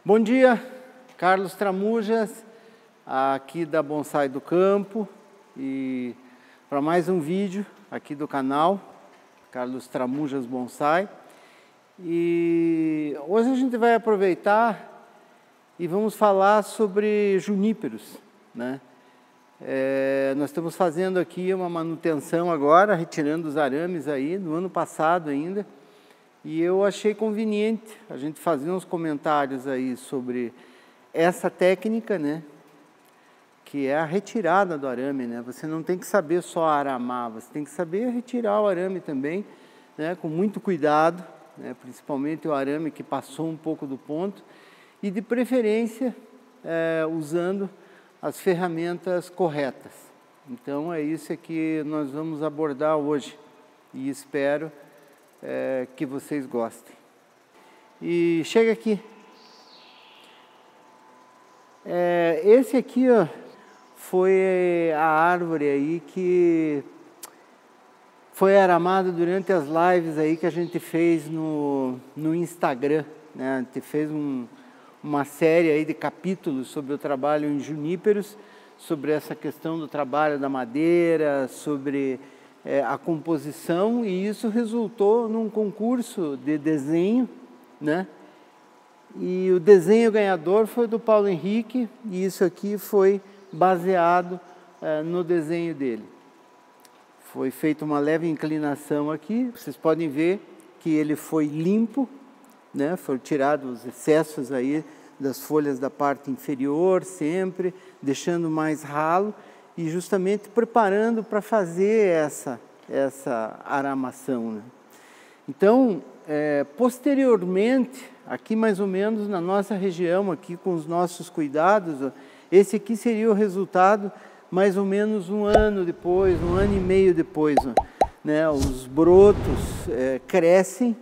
Bom dia, Carlos Tramujas, aqui da Bonsai do Campo, e para mais um vídeo aqui do canal, Carlos Tramujas Bonsai. E hoje a gente vai aproveitar e vamos falar sobre juníperos, né? Nós estamos fazendo aqui uma manutenção agora, retirando os arames aí, no ano passado ainda, e eu achei conveniente a gente fazer uns comentários aí sobre essa técnica, né? Que é a retirada do arame, né? Você não tem que saber só aramar, você tem que saber retirar o arame também, né? Com muito cuidado, né? Principalmente o arame que passou um pouco do ponto, e de preferência usando as ferramentas corretas. Então é isso que nós vamos abordar hoje e espero que vocês gostem. E chega aqui. Esse aqui, ó, foi a árvore aí que foi aramada durante as lives aí que a gente fez no Instagram, né? A gente fez uma série aí de capítulos sobre o trabalho em juníperos, sobre essa questão do trabalho da madeira, sobre a composição, e isso resultou num concurso de desenho, né? E o desenho ganhador foi do Paulo Henrique, e isso aqui foi baseado no desenho dele. Foi feita uma leve inclinação aqui, vocês podem ver que ele foi limpo, né? Foram tirados os excessos aí das folhas da parte inferior sempre, deixando mais ralo e justamente preparando para fazer essa aramação, né? Então, posteriormente, aqui mais ou menos na nossa região, aqui com os nossos cuidados, ó, esse aqui seria o resultado mais ou menos um ano depois, um ano e meio depois, ó, né? Os brotos crescem,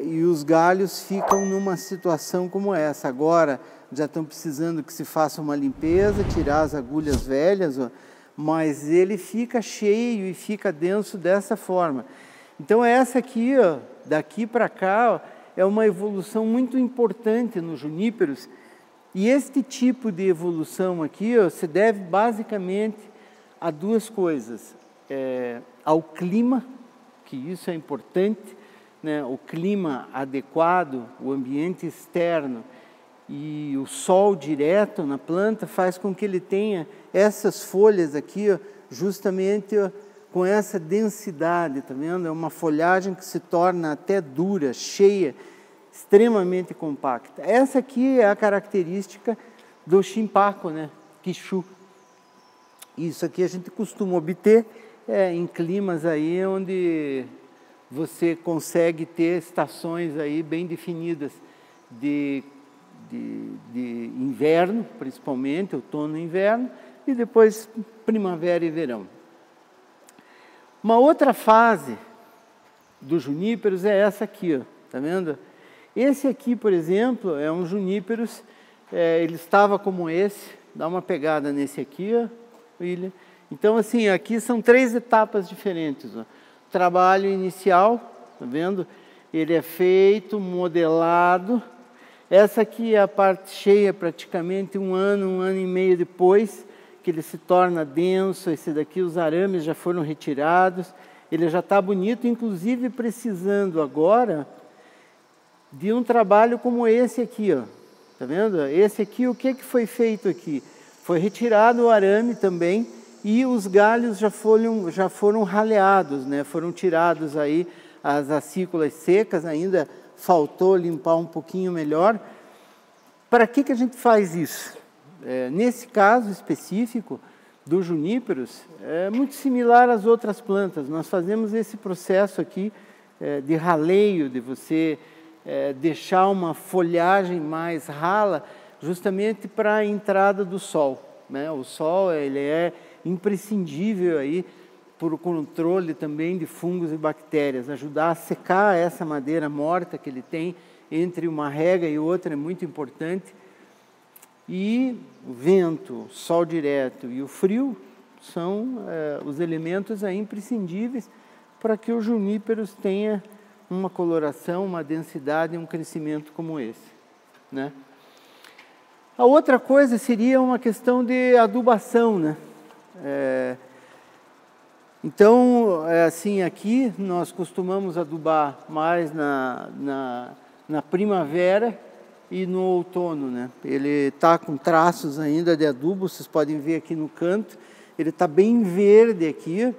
e os galhos ficam numa situação como essa. Agora já estão precisando que se faça uma limpeza, tirar as agulhas velhas, ó, mas ele fica cheio e fica denso dessa forma. Então essa aqui, ó, daqui para cá, ó, é uma evolução muito importante nos juníperos, e este tipo de evolução aqui, ó, se deve basicamente a duas coisas: ao clima, que isso é importante, né? O clima adequado, o ambiente externo e o sol direto na planta faz com que ele tenha essas folhas aqui, ó, justamente, ó, com essa densidade, tá vendo? É uma folhagem que se torna até dura, cheia, extremamente compacta. Essa aqui é a característica do chimpaco, né? Quixu. Isso aqui a gente costuma obter em climas aí onde você consegue ter estações aí bem definidas de inverno, principalmente, outono e inverno, e depois primavera e verão. Uma outra fase dos juníperos é essa aqui, ó, tá vendo? Esse aqui, por exemplo, é um juníperos, ele estava como esse, dá uma pegada nesse aqui, ó, William. Então, assim, aqui são 3 etapas diferentes, ó. Trabalho inicial, tá vendo? Ele é feito, modelado. Essa aqui é a parte cheia, praticamente um ano e meio depois, que ele se torna denso. Esse daqui, os arames já foram retirados. Ele já está bonito, inclusive precisando agora de um trabalho como esse aqui, ó. Tá vendo? Esse aqui, o que foi feito aqui? Foi retirado o arame também, e os galhos já foram raleados, né? Foram tirados aí as acículas secas, ainda faltou limpar um pouquinho melhor. Para que a gente faz isso? Nesse caso específico dos juníperos, é muito similar às outras plantas. Nós fazemos esse processo aqui de raleio, de você deixar uma folhagem mais rala, justamente para a entrada do sol, né? O sol, ele é imprescindível aí por o controle também de fungos e bactérias, ajudar a secar essa madeira morta que ele tem entre uma rega e outra é muito importante. E o vento, o sol direto e o frio são os elementos aí imprescindíveis para que os juníperos tenham uma coloração, uma densidade e um crescimento como esse. né? A outra coisa seria uma questão de adubação, né? Então, assim, aqui nós costumamos adubar mais na primavera e no outono, né? Ele está com traços ainda de adubo, vocês podem ver aqui no canto, ele está bem verde aqui.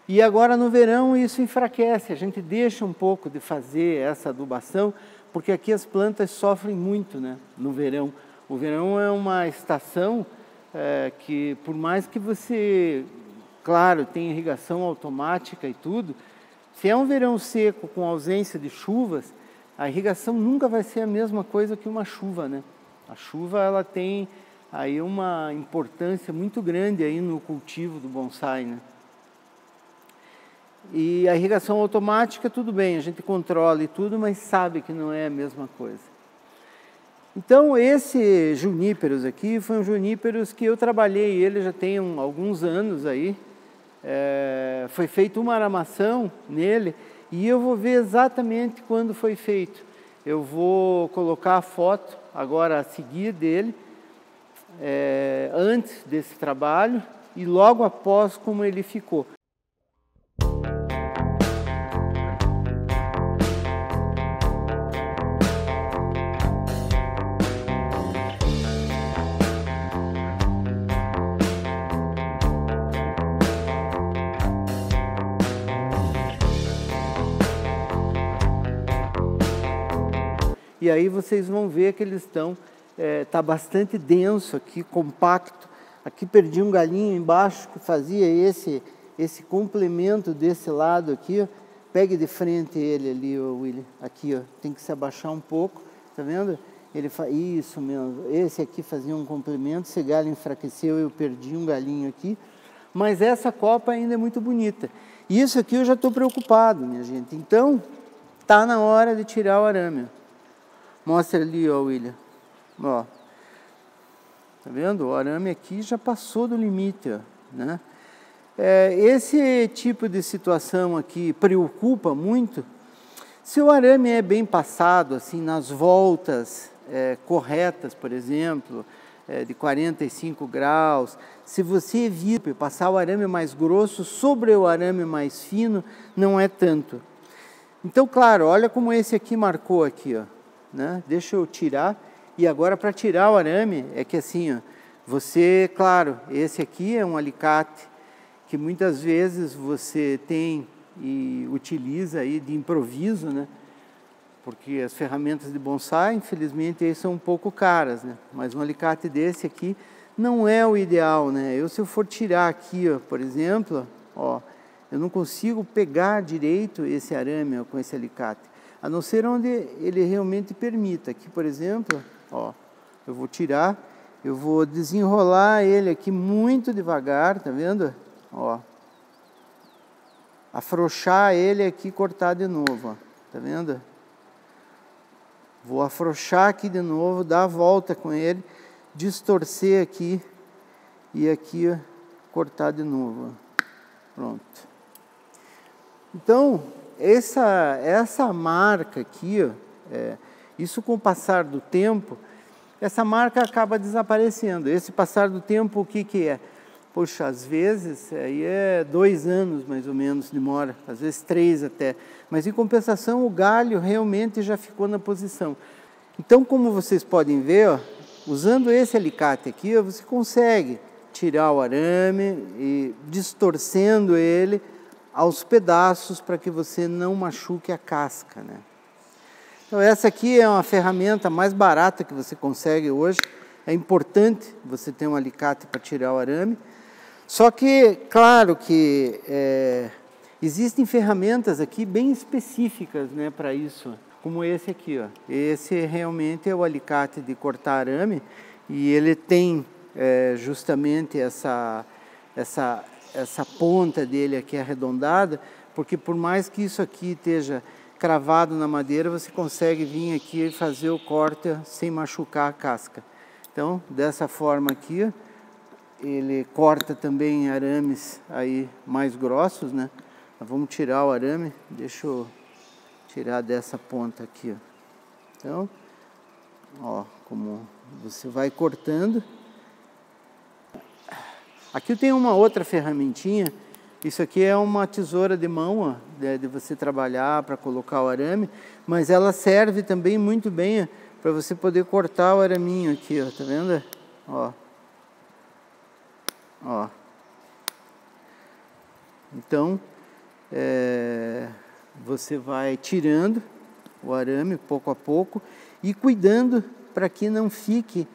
E agora no verão isso enfraquece, a gente deixa um pouco de fazer essa adubação, porque aqui as plantas sofrem muito, né, no verão. O verão é uma estação que, por mais que você, claro, tenha irrigação automática e tudo, se é um verão seco com ausência de chuvas, a irrigação nunca vai ser a mesma coisa que uma chuva, né? A chuva, ela tem aí uma importância muito grande aí no cultivo do bonsai, né? E a irrigação automática, tudo bem, a gente controla e tudo, mas sabe que não é a mesma coisa. Então, esse juníperos aqui foi um juníperos que eu trabalhei, ele já tem alguns anos aí. Foi feita uma aramação nele e eu vou ver exatamente quando foi feito. Eu vou colocar a foto agora a seguir dele, antes desse trabalho e logo após como ele ficou. E aí vocês vão ver que eles estão, tá bastante denso aqui, compacto. Aqui perdi um galinho embaixo que fazia esse complemento desse lado aqui, ó. Pegue de frente ele ali, ó, William. Aqui, ó, tem que se abaixar um pouco, tá vendo? Ele isso mesmo, esse aqui fazia um complemento, esse galho enfraqueceu, eu perdi um galinho aqui. Mas essa copa ainda é muito bonita. E isso aqui eu já estou preocupado, minha gente. Então, tá na hora de tirar o arame. Mostra ali, ó, William. Ó. Tá vendo? O arame aqui já passou do limite, ó, né? Esse tipo de situação aqui preocupa muito. Se o arame é bem passado, assim, nas voltas corretas, por exemplo, de 45 graus, se você evita passar o arame mais grosso sobre o arame mais fino, não é tanto. Então, claro, olha como esse aqui marcou aqui, ó. Né? Deixa eu tirar, e agora para tirar o arame, é que assim, ó, você, claro, esse aqui é um alicate que muitas vezes você tem e utiliza aí de improviso, né? Porque as ferramentas de bonsai, infelizmente, aí são um pouco caras, né? Mas um alicate desse aqui não é o ideal, né? Se eu for tirar aqui, ó, por exemplo, ó, eu não consigo pegar direito esse arame, ó, com esse alicate. A não ser onde ele realmente permita. Aqui, por exemplo, ó, eu vou tirar, eu vou desenrolar ele aqui muito devagar, tá vendo? Ó, afrouxar ele aqui e cortar de novo, ó, tá vendo? Vou afrouxar aqui de novo, dar a volta com ele, distorcer aqui e aqui, ó, cortar de novo, ó. Pronto. Então, essa marca aqui, ó, isso com o passar do tempo, essa marca acaba desaparecendo. Esse passar do tempo, o que que é? Poxa, às vezes, aí 2 anos mais ou menos demora, às vezes 3 até. Mas em compensação, o galho realmente já ficou na posição. Então, como vocês podem ver, ó, usando esse alicate aqui, ó, você consegue tirar o arame e distorcendo ele aos pedaços para que você não machuque a casca, né? Então essa aqui é uma ferramenta mais barata que você consegue hoje. É importante você ter um alicate para tirar o arame. Só que, claro que existem ferramentas aqui bem específicas, né, para isso, como esse aqui, ó. Esse realmente é o alicate de cortar arame e ele tem justamente essa ponta dele aqui arredondada, porque por mais que isso aqui esteja cravado na madeira, você consegue vir aqui e fazer o corte sem machucar a casca. Então, dessa forma aqui, ele corta também arames aí mais grossos, né? Vamos tirar o arame, deixa eu tirar dessa ponta aqui, ó. Então, Ó, como você vai cortando. Aqui eu tenho uma outra ferramentinha. Isso aqui é uma tesoura de mão, ó, de você trabalhar para colocar o arame, mas ela serve também muito bem para você poder cortar o araminho aqui, ó, tá vendo? Ó. Ó. Então, você vai tirando o arame pouco a pouco e cuidando para que não fique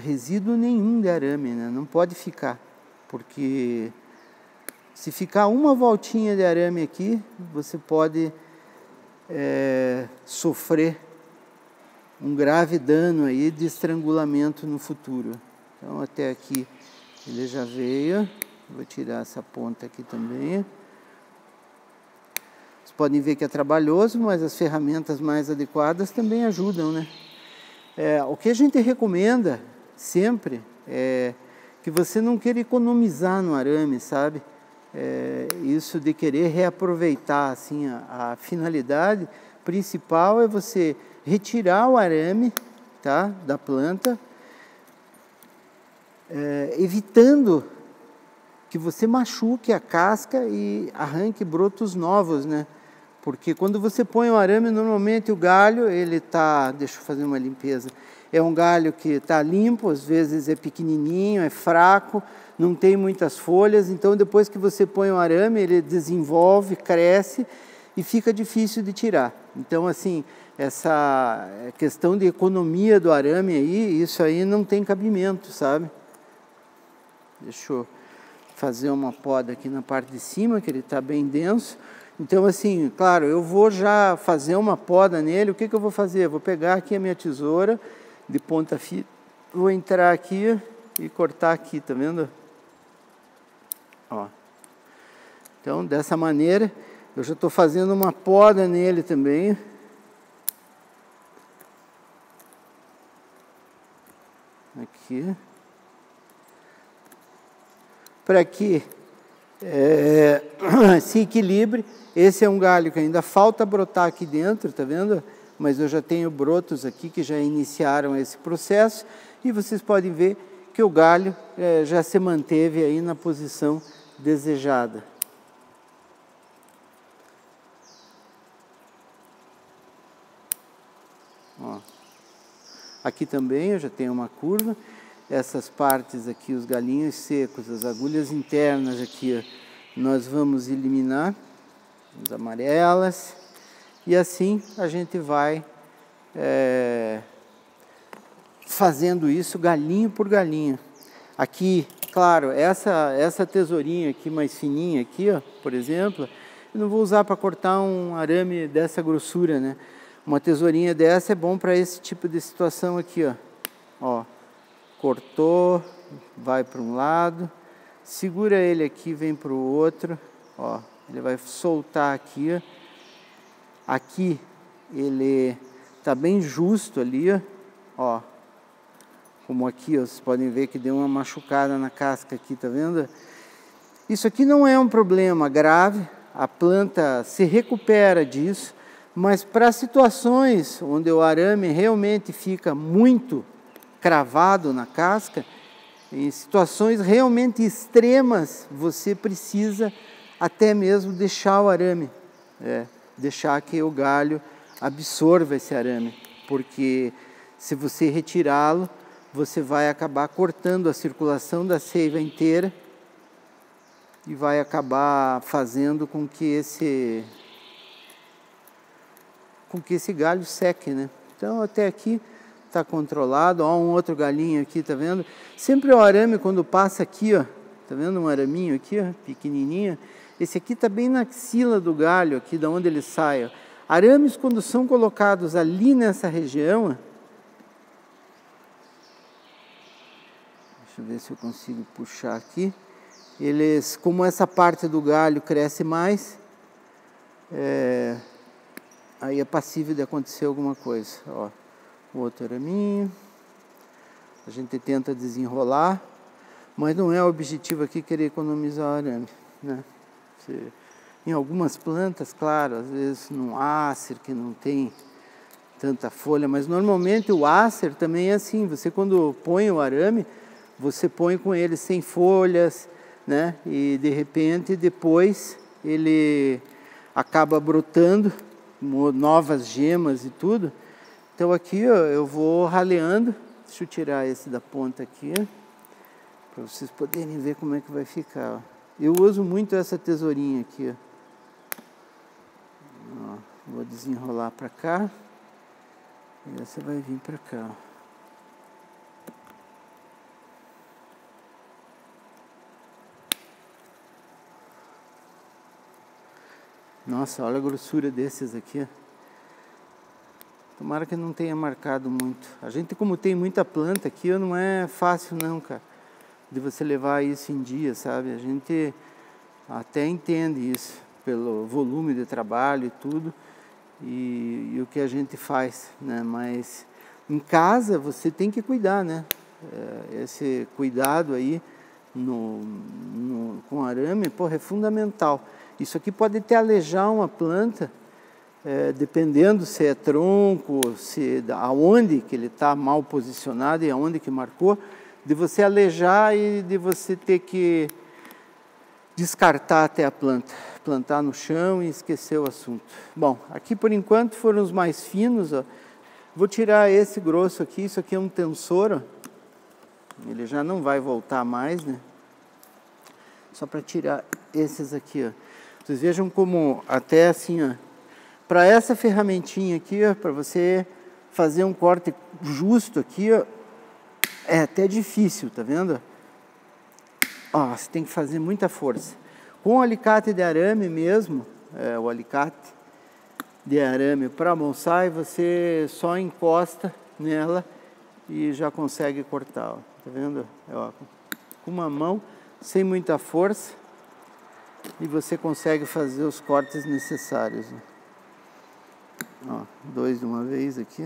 resíduo nenhum de arame, né? Não pode ficar, porque se ficar uma voltinha de arame aqui, você pode sofrer um grave dano aí de estrangulamento no futuro. Então até aqui ele já veio. Vou tirar essa ponta aqui também. Vocês podem ver que é trabalhoso, mas as ferramentas mais adequadas também ajudam, né? O que a gente recomenda sempre é que você não queira economizar no arame, sabe? Isso de querer reaproveitar, assim, a finalidade principal é você retirar o arame, tá, da planta, evitando que você machuque a casca e arranque brotos novos, né? Porque quando você põe o arame, normalmente o galho, ele tá, deixa eu fazer uma limpeza, é um galho que está limpo, às vezes é pequenininho, é fraco, não tem muitas folhas, então depois que você põe o arame, ele desenvolve, cresce e fica difícil de tirar. Então, assim, essa questão de economia do arame aí, isso aí não tem cabimento, sabe? Deixa eu fazer uma poda aqui na parte de cima, que ele está bem denso. Então, assim, claro, eu vou já fazer uma poda nele. O que eu vou fazer? Eu vou pegar aqui a minha tesoura de ponta fina, vou entrar aqui e cortar aqui, tá vendo? Ó. Então, dessa maneira, eu já estou fazendo uma poda nele também. Aqui. Para que se equilibre. Esse é um galho que ainda falta brotar aqui dentro, tá vendo? Mas eu já tenho brotos aqui que já iniciaram esse processo e vocês podem ver que o galho já se manteve aí na posição desejada. Ó. Aqui também eu já tenho uma curva. Essas partes aqui, os galinhos secos, as agulhas internas aqui, ó, nós vamos eliminar, as amarelas, e assim a gente vai fazendo isso galinho por galinho. Aqui, claro, essa tesourinha aqui mais fininha aqui, ó, por exemplo, eu não vou usar para cortar um arame dessa grossura, né? Uma tesourinha dessa é bom para esse tipo de situação aqui, ó. Ó. Cortou, vai para um lado, segura ele aqui, vem para o outro, ó, ele vai soltar aqui, ó. Aqui ele tá bem justo ali, ó, como aqui, ó, vocês podem ver que deu uma machucada na casca aqui, tá vendo? Isso aqui não é um problema grave, a planta se recupera disso, mas para situações onde o arame realmente fica muito cravado na casca, em situações realmente extremas, você precisa até mesmo deixar o arame, deixar que o galho absorva esse arame, porque se você retirá-lo, você vai acabar cortando a circulação da seiva inteira e vai acabar fazendo com que esse galho seque, né? Então até aqui está controlado. Ó, um outro galinho aqui, tá vendo? Sempre o arame quando passa aqui, ó, tá vendo um araminho aqui, ó, pequenininho? Esse aqui tá bem na axila do galho, aqui da onde ele sai, ó. Arames quando são colocados ali nessa região, ó, deixa eu ver se eu consigo puxar aqui. Eles, como essa parte do galho cresce mais, aí é passível de acontecer alguma coisa, ó. O outro araminho, a gente tenta desenrolar, mas não é o objetivo aqui querer economizar o arame, né? Em algumas plantas, claro, às vezes num ácer que não tem tanta folha, mas normalmente o acer também é assim, você quando põe o arame, você põe com ele sem folhas, né? E de repente depois ele acaba brotando novas gemas e tudo. Então aqui ó, eu vou raleando, deixa eu tirar esse da ponta aqui, para vocês poderem ver como é que vai ficar. Ó. Eu uso muito essa tesourinha aqui, ó. Vou desenrolar para cá e essa vai vir para cá. Nossa, olha a grossura desses aqui. Tomara que não tenha marcado muito. A gente, como tem muita planta aqui, não é fácil não, cara, de você levar isso em dia, sabe? A gente até entende isso, pelo volume de trabalho e tudo, e o que a gente faz, né? Mas em casa você tem que cuidar, né? Esse cuidado aí com arame, porra, é fundamental. Isso aqui pode até alejar uma planta, dependendo se é tronco, aonde que ele está mal posicionado e aonde que marcou, de você alejar e de você ter que descartar até a planta, plantar no chão e esquecer o assunto. Bom, aqui por enquanto foram os mais finos, ó. Vou tirar esse grosso aqui, isso aqui é um tensor, ó. Ele já não vai voltar mais, né? Só para tirar esses aqui, ó. Vocês vejam como até assim, ó, para essa ferramentinha aqui, ó, para você fazer um corte justo aqui, ó, é até difícil, tá vendo? Ó, você tem que fazer muita força. Com o alicate de arame mesmo, o alicate de arame para bonsai, você só encosta nela e já consegue cortar, ó, tá vendo? Ó, com uma mão, sem muita força, e você consegue fazer os cortes necessários. Ó, 2 de uma vez aqui,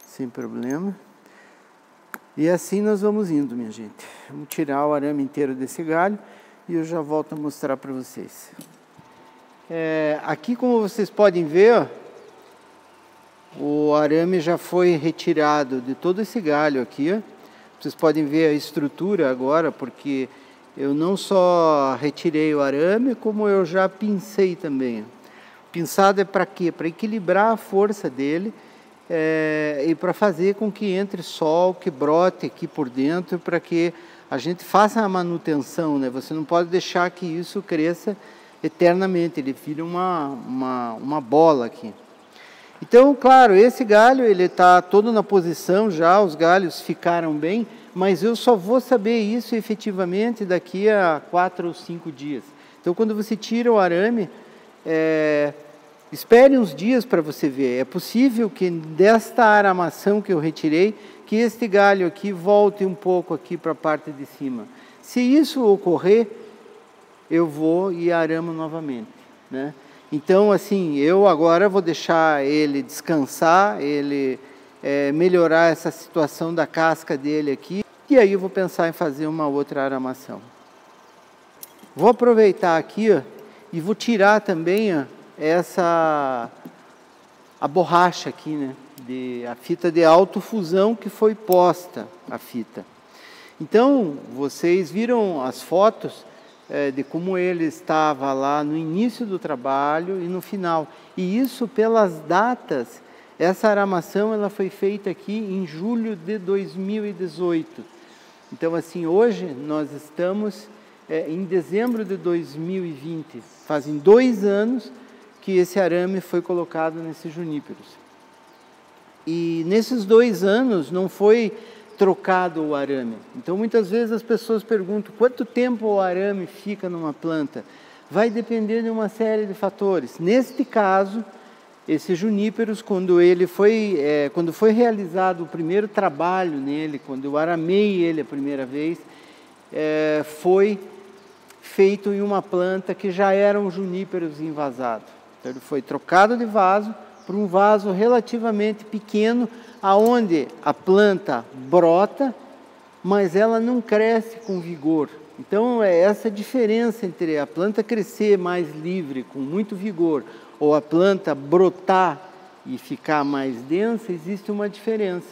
sem problema. E assim nós vamos indo, minha gente. Vamos tirar o arame inteiro desse galho e eu já volto a mostrar para vocês. Aqui, como vocês podem ver, ó, o arame já foi retirado de todo esse galho aqui, ó. Vocês podem ver a estrutura agora, porque eu não só retirei o arame, como eu já pincei também. Pinçado é para quê? Para equilibrar a força dele e para fazer com que entre sol, que brote aqui por dentro, para que a gente faça a manutenção, né? Você não pode deixar que isso cresça eternamente, ele vira uma bola aqui. Então, claro, esse galho ele está todo na posição já, os galhos ficaram bem, mas eu só vou saber isso efetivamente daqui a 4 ou 5 dias. Então, quando você tira o arame, espere uns dias para você ver. É possível que desta aramação que eu retirei, que este galho aqui volte um pouco aqui para a parte de cima. Se isso ocorrer, eu vou e aramo novamente, né? Então, assim, eu agora vou deixar ele descansar, ele melhorar essa situação da casca dele aqui, e aí eu vou pensar em fazer uma outra aramação. Vou aproveitar aqui, ó, e vou tirar também, ó, a borracha aqui, né, a fita de autofusão que foi posta, a fita. Então, vocês viram as fotos de como ele estava lá no início do trabalho e no final. E isso pelas datas, essa aramação ela foi feita aqui em julho de 2018. Então, assim, hoje nós estamos em dezembro de 2020. Fazem 2 anos que esse arame foi colocado nesses juníperos. E nesses 2 anos não foi trocado o arame. Então, muitas vezes as pessoas perguntam quanto tempo o arame fica numa planta. Vai depender de uma série de fatores. Neste caso, esses juníperos, quando foi realizado o primeiro trabalho nele, quando eu aramei ele a primeira vez, foi feito em uma planta que já eram juníperos envasados. Então, ele foi trocado de vaso por um vaso relativamente pequeno, aonde a planta brota, mas ela não cresce com vigor. Então, é essa diferença entre a planta crescer mais livre, com muito vigor, ou a planta brotar e ficar mais densa, existe uma diferença.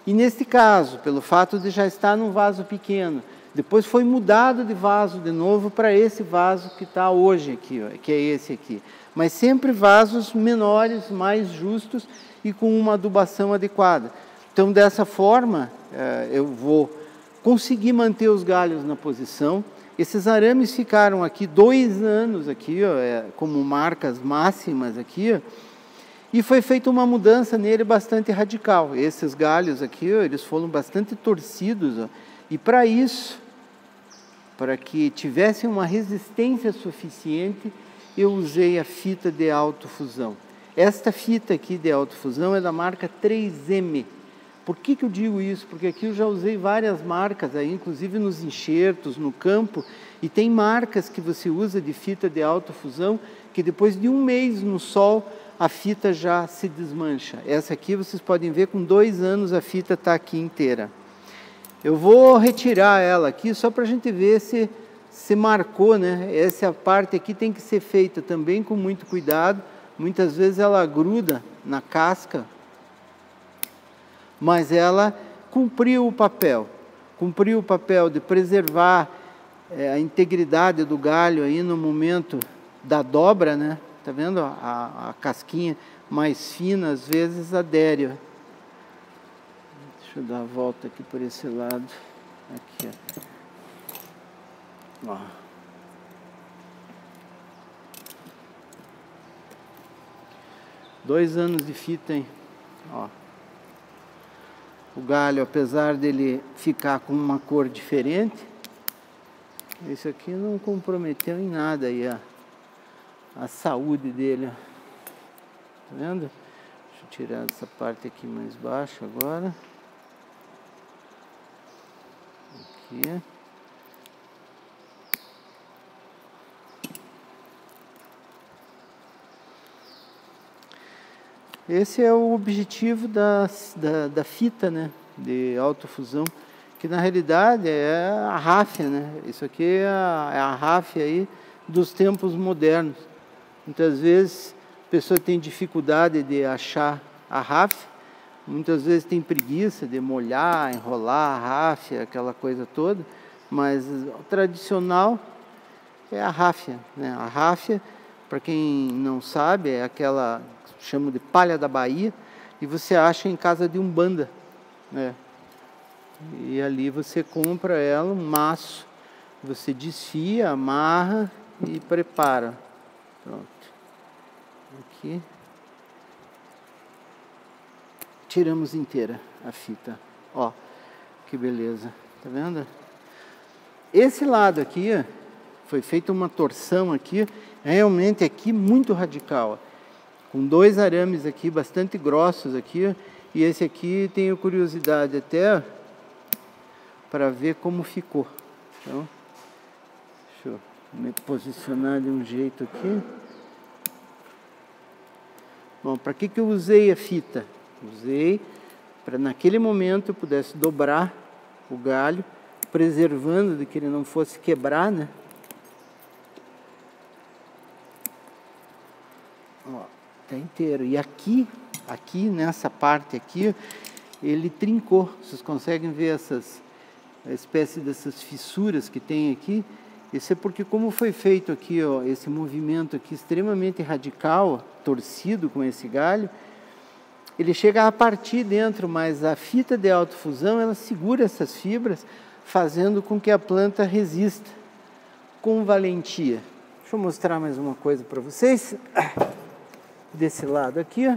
E neste caso, pelo fato de já estar num vaso pequeno, depois foi mudado de vaso de novo para esse vaso que está hoje aqui, ó, que é esse aqui. Mas sempre vasos menores, mais justos e com uma adubação adequada. Então, dessa forma, eu vou conseguir manter os galhos na posição. Esses arames ficaram aqui 2 anos, aqui, ó, como marcas máximas aqui, ó, e foi feita uma mudança nele bastante radical. Esses galhos aqui, ó, eles foram bastante torcidos, ó, e para isso, para que tivessem uma resistência suficiente, eu usei a fita de autofusão. Esta fita aqui de autofusão é da marca 3M. Por que eu digo isso? Porque aqui eu já usei várias marcas, aí, inclusive nos enxertos, no campo, e tem marcas que você usa de fita de autofusão, que depois de 1 mês no sol, a fita já se desmancha. Essa aqui vocês podem ver, com 2 anos a fita está aqui inteira. Eu vou retirar ela aqui só para a gente ver se marcou, né? Essa parte aqui tem que ser feita também com muito cuidado. Muitas vezes ela gruda na casca, mas ela cumpriu o papel de preservar a integridade do galho aí no momento da dobra, né? Tá vendo? A casquinha mais fina às vezes adere. Deixa eu dar a volta aqui por esse lado. Aqui, ó. 2 anos de fita, hein? Ó. O galho, apesar dele ficar com uma cor diferente, esse aqui não comprometeu em nada aí a saúde dele. Tá vendo? Deixa eu tirar essa parte aqui mais baixa agora. Aqui. Esse é o objetivo da fita, né, de autofusão, que na realidade é a ráfia, né? Isso aqui é a ráfia aí dos tempos modernos. Muitas vezes a pessoa tem dificuldade de achar a ráfia, muitas vezes tem preguiça de molhar, enrolar a ráfia, aquela coisa toda, mas o tradicional é a ráfia, né? A ráfia, para quem não sabe, é aquela chamo de palha da Bahia, e você acha em casa de umbanda, né? E ali você compra ela, um maço, você desfia, amarra e prepara. Pronto. Aqui. Tiramos inteira a fita. Ó, que beleza. Tá vendo? Esse lado aqui, ó, foi feita uma torção aqui, realmente aqui muito radical, ó, com 2 arames aqui, bastante grossos aqui, e esse aqui tenho curiosidade até para ver como ficou. Então, deixa eu me posicionar de um jeito aqui. Bom, para que eu usei a fita? Usei para naquele momento eu pudesse dobrar o galho, preservando de que ele não fosse quebrar, né? Ó, tá inteiro. E aqui nessa parte aqui, ele trincou. Vocês conseguem ver a espécie dessas fissuras que tem aqui? Isso é porque como foi feito aqui, ó, esse movimento aqui extremamente radical, ó, torcido com esse galho, ele chega a partir dentro, mas a fita de autofusão, ela segura essas fibras, fazendo com que a planta resista com valentia. Deixa eu mostrar mais uma coisa para vocês. Desse lado aqui, ó.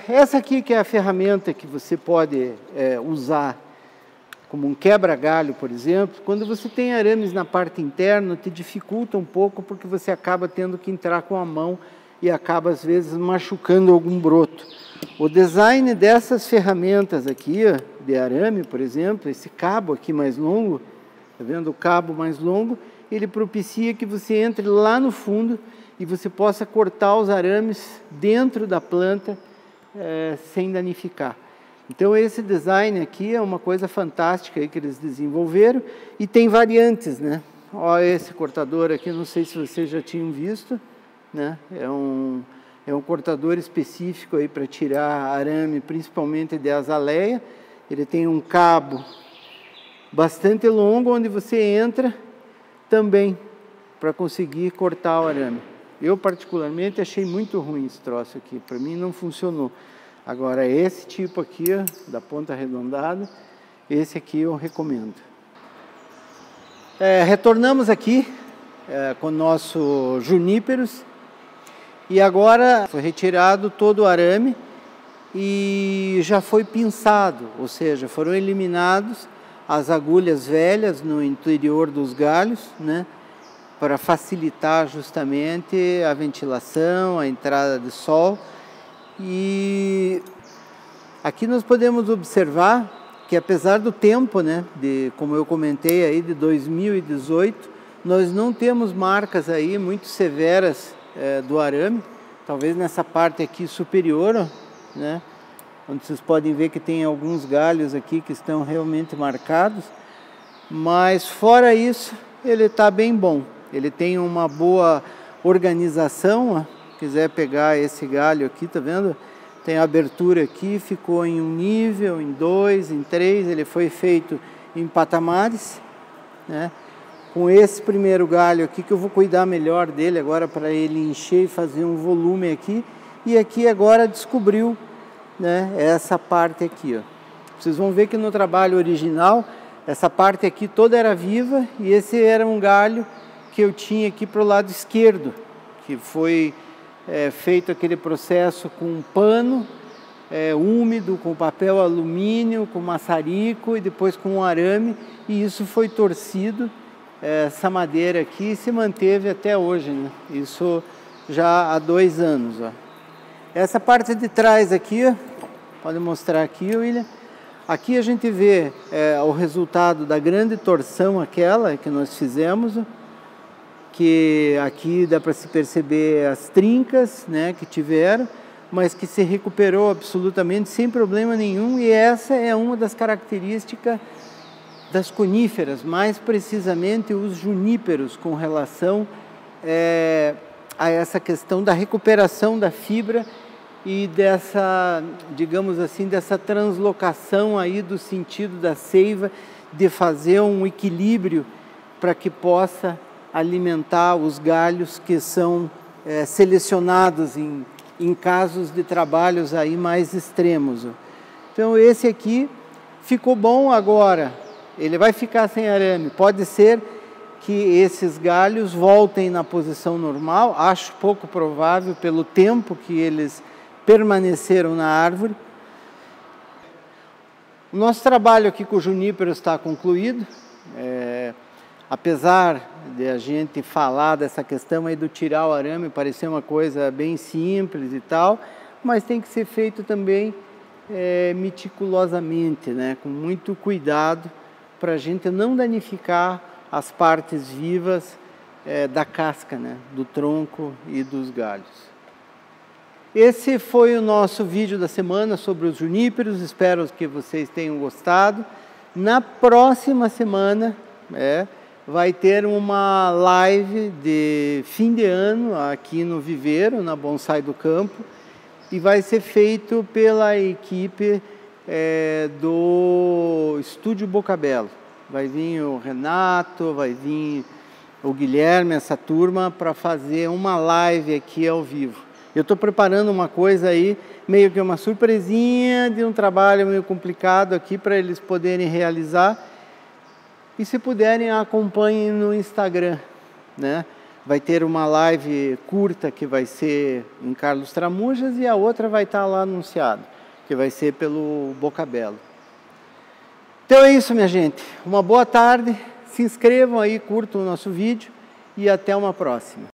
Essa aqui que é a ferramenta que você pode usar como um quebra-galho, por exemplo. Quando você tem arames na parte interna, te dificulta um pouco porque você acaba tendo que entrar com a mão e acaba às vezes machucando algum broto. O design dessas ferramentas aqui, ó, de arame, por exemplo, esse cabo aqui mais longo, tá vendo o cabo mais longo? Ele propicia que você entre lá no fundo e você possa cortar os arames dentro da planta sem danificar. Então esse design aqui é uma coisa fantástica aí que eles desenvolveram e tem variantes, né? Ó, esse cortador aqui, não sei se vocês já tinham visto, né? É um cortador específico aí para tirar arame, principalmente de azaleia. Ele tem um cabo bastante longo, onde você entra também para conseguir cortar o arame. Eu particularmente achei muito ruim esse troço aqui, para mim não funcionou. Agora esse tipo aqui, ó, da ponta arredondada, esse aqui eu recomendo. Retornamos aqui com o nosso juníperos e agora foi retirado todo o arame e já foi pinçado, ou seja, foram eliminados as agulhas velhas no interior dos galhos, né, para facilitar justamente a ventilação, a entrada de sol. E aqui nós podemos observar que apesar do tempo, né, como eu comentei aí, de 2018, nós não temos marcas aí muito severas do arame, talvez nessa parte aqui superior, ó, né, onde vocês podem ver que tem alguns galhos aqui que estão realmente marcados, mas fora isso, ele está bem bom. Ele tem uma boa organização, ó. Quiser pegar esse galho aqui, tá vendo? Tem a abertura aqui, ficou em um nível, em 2, em 3, ele foi feito em patamares, né? Com esse primeiro galho aqui, que eu vou cuidar melhor dele agora para ele encher e fazer um volume aqui. E aqui agora descobriu, né, essa parte aqui, ó. Vocês vão ver que no trabalho original, essa parte aqui toda era viva e esse era um galho que eu tinha aqui para o lado esquerdo, que foi feito aquele processo com um pano úmido, com papel alumínio, com maçarico e depois com um arame, e isso foi torcido. Essa madeira aqui se manteve até hoje, né? Isso já há 2 anos. Ó. Essa parte de trás aqui, ó, pode mostrar aqui, William. Aqui a gente vê o resultado da grande torção aquela que nós fizemos, ó, que aqui dá para se perceber as trincas, né, que tiveram, mas que se recuperou absolutamente sem problema nenhum, e essa é uma das características das coníferas, mais precisamente os juníperos, com relação a essa questão da recuperação da fibra e dessa, digamos assim, dessa translocação aí do sentido da seiva, de fazer um equilíbrio para que possa alimentar os galhos que são selecionados em casos de trabalhos aí mais extremos. Então esse aqui ficou bom agora. Ele vai ficar sem arame. Pode ser que esses galhos voltem na posição normal. Acho pouco provável pelo tempo que eles permaneceram na árvore. O nosso trabalho aqui com o junípero está concluído. Apesar de a gente falar dessa questão aí do tirar o arame, parecer uma coisa bem simples e tal, mas tem que ser feito também meticulosamente, né? Com muito cuidado, para a gente não danificar as partes vivas da casca, né? Do tronco e dos galhos. Esse foi o nosso vídeo da semana sobre os juníperos, espero que vocês tenham gostado. Na próxima semana vai ter uma live de fim de ano aqui no Viveiro, na Bonsai do Campo, e vai ser feito pela equipe do Estúdio Bocabelo. Vai vir o Renato, vai vir o Guilherme, essa turma, para fazer uma live aqui ao vivo. Eu estou preparando uma coisa aí, meio que uma surpresinha de um trabalho meio complicado aqui para eles poderem realizar. E se puderem, acompanhem no Instagram, né? Vai ter uma live curta que vai ser em Carlos Tramujas e a outra vai estar lá anunciado, que vai ser pelo Bocabelo. Então é isso, minha gente. Uma boa tarde. Se inscrevam aí, curtam o nosso vídeo e até uma próxima.